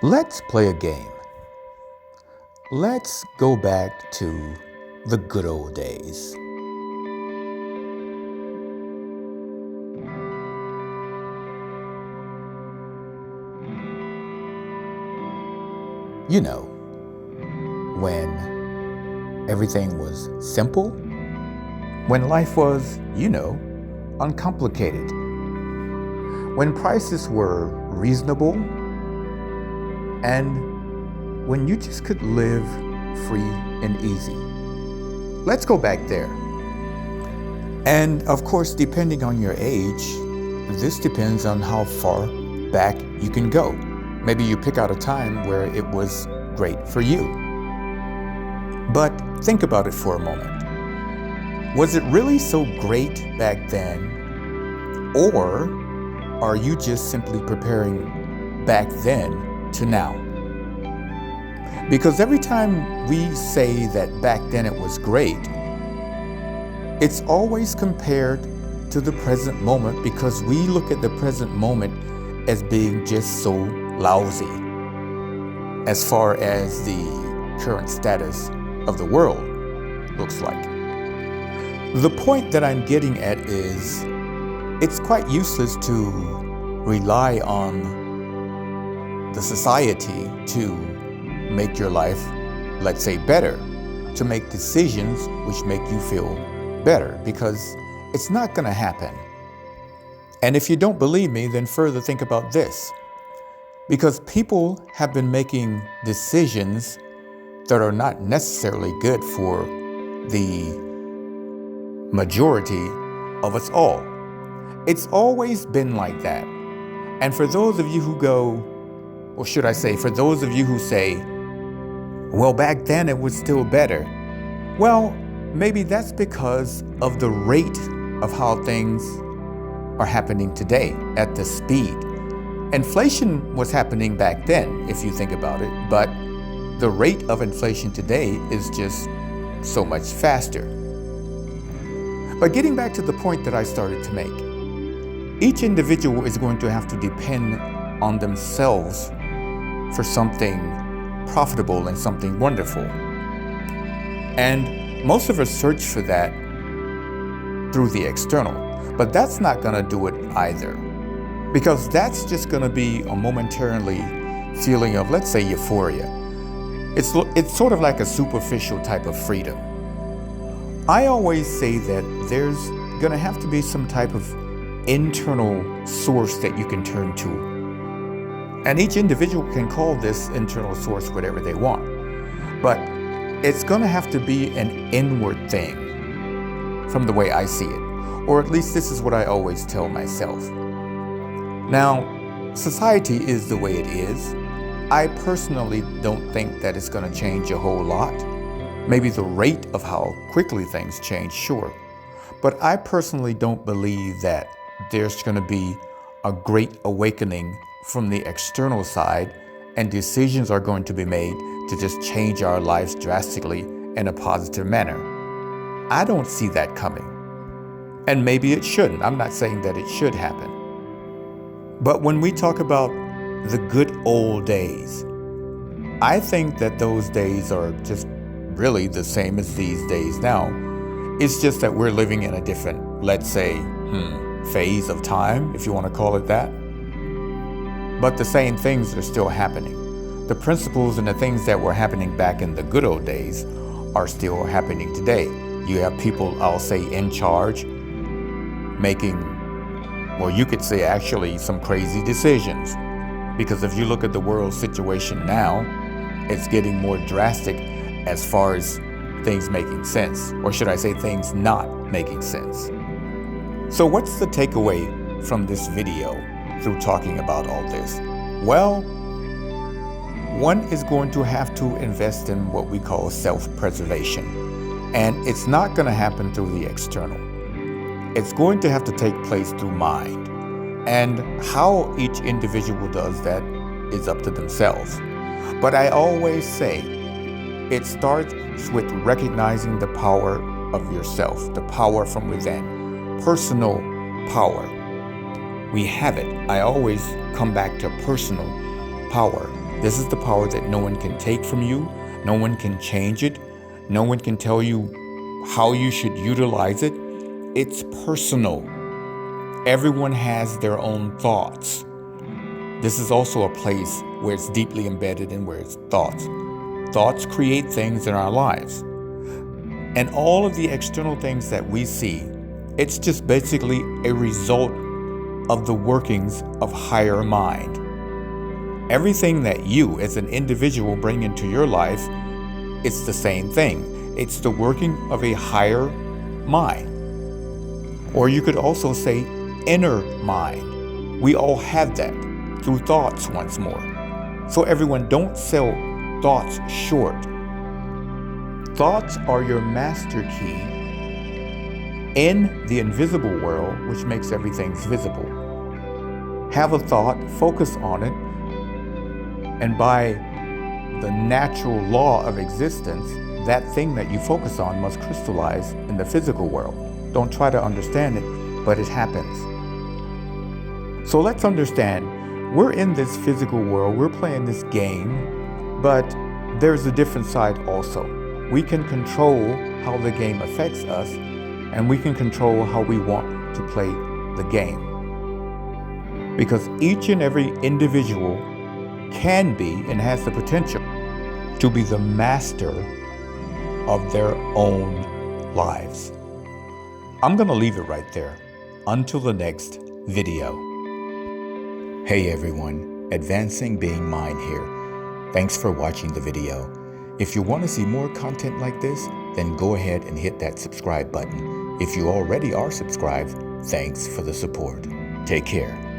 Let's play a game. Let's go back to the good old days. You know, when everything was simple, when life was, uncomplicated, when prices were reasonable, and when you just could live free and easy. Let's go back there. And of course, depending on your age, this depends on how far back you can go. Maybe you pick out a time where it was great for you. But think about it for a moment. Was it really so great back then? Or are you just simply preparing back then to now? Because every time we say that back then it was great, it's always compared to the present moment because we look at the present moment as being just so lousy as far as the current status of the world looks like. The point that I'm getting at is it's quite useless to rely on the society to make your life, let's say, better, to make decisions which make you feel better, because it's not going to happen. And if you don't believe me, then further think about this. Because people have been making decisions that are not necessarily good for the majority of us all. It's always been like that. And for those of you who go, or should I say, for those of you who say, well, back then it was still better. Well, maybe that's because of the rate of how things are happening today at the speed. Inflation was happening back then, if you think about it, but the rate of inflation today is just so much faster. But getting back to the point that I started to make, each individual is going to have to depend on themselves for something profitable and something wonderful. And most of us search for that through the external, but that's not going to do it either. Because that's just going to be a momentarily feeling of, let's say, euphoria. It's sort of like a superficial type of freedom. I always say that there's going to have to be some type of internal source that you can turn to. And each individual can call this internal source whatever they want. But it's going to have to be an inward thing from the way I see it. Or at least this is what I always tell myself. Now, society is the way it is. I personally don't think that it's going to change a whole lot. Maybe the rate of how quickly things change, sure. But I personally don't believe that there's going to be a great awakening from the external side and decisions are going to be made to just change our lives drastically in a positive manner. I don't see that coming. And maybe it shouldn't. I'm not saying that it should happen. But when we talk about the good old days, I think that those days are just really the same as these days now. It's just that we're living in a different, let's say, phase of time, if you want to call it that. But the same things are still happening. The principles and the things that were happening back in the good old days are still happening today. You have people, I'll say, in charge, making, well, you could say actually some crazy decisions. Because if you look at the world situation now, it's getting more drastic as far as things making sense, or should I say things not making sense. So what's the takeaway from this video through talking about all this? Well, one is going to have to invest in what we call self-preservation. And it's not going to happen through the external. It's going to have to take place through mind. And how each individual does that is up to themselves. But I always say it starts with recognizing the power of yourself, the power from within, personal power. We have it. I always come back to personal power. This is the power that no one can take from you. No one can change it. No one can tell you how you should utilize it. It's personal. Everyone has their own thoughts. This is also a place where it's deeply embedded in where it's thoughts. Thoughts create things in our lives. And all of the external things that we see, it's just basically a result of the workings of higher mind. Everything that you as an individual bring into your life, it's the same thing. It's the working of a higher mind. Or you could also say inner mind. We all have that through thoughts once more. So everyone, don't sell thoughts short. Thoughts are your master key in the invisible world, which makes everything visible. Have a thought, focus on it, and by the natural law of existence, that thing that you focus on must crystallize in the physical world. Don't try to understand it, but it happens. So let's understand, we're in this physical world, we're playing this game, but there's a different side also. We can control how the game affects us, and we can control how we want to play the game. Because each and every individual can be and has the potential to be the master of their own lives. I'm going to leave it right there until the next video. Hey everyone, Advancing Being Mind here. Thanks for watching the video. If you want to see more content like this, then go ahead and hit that subscribe button. If you already are subscribed, thanks for the support. Take care.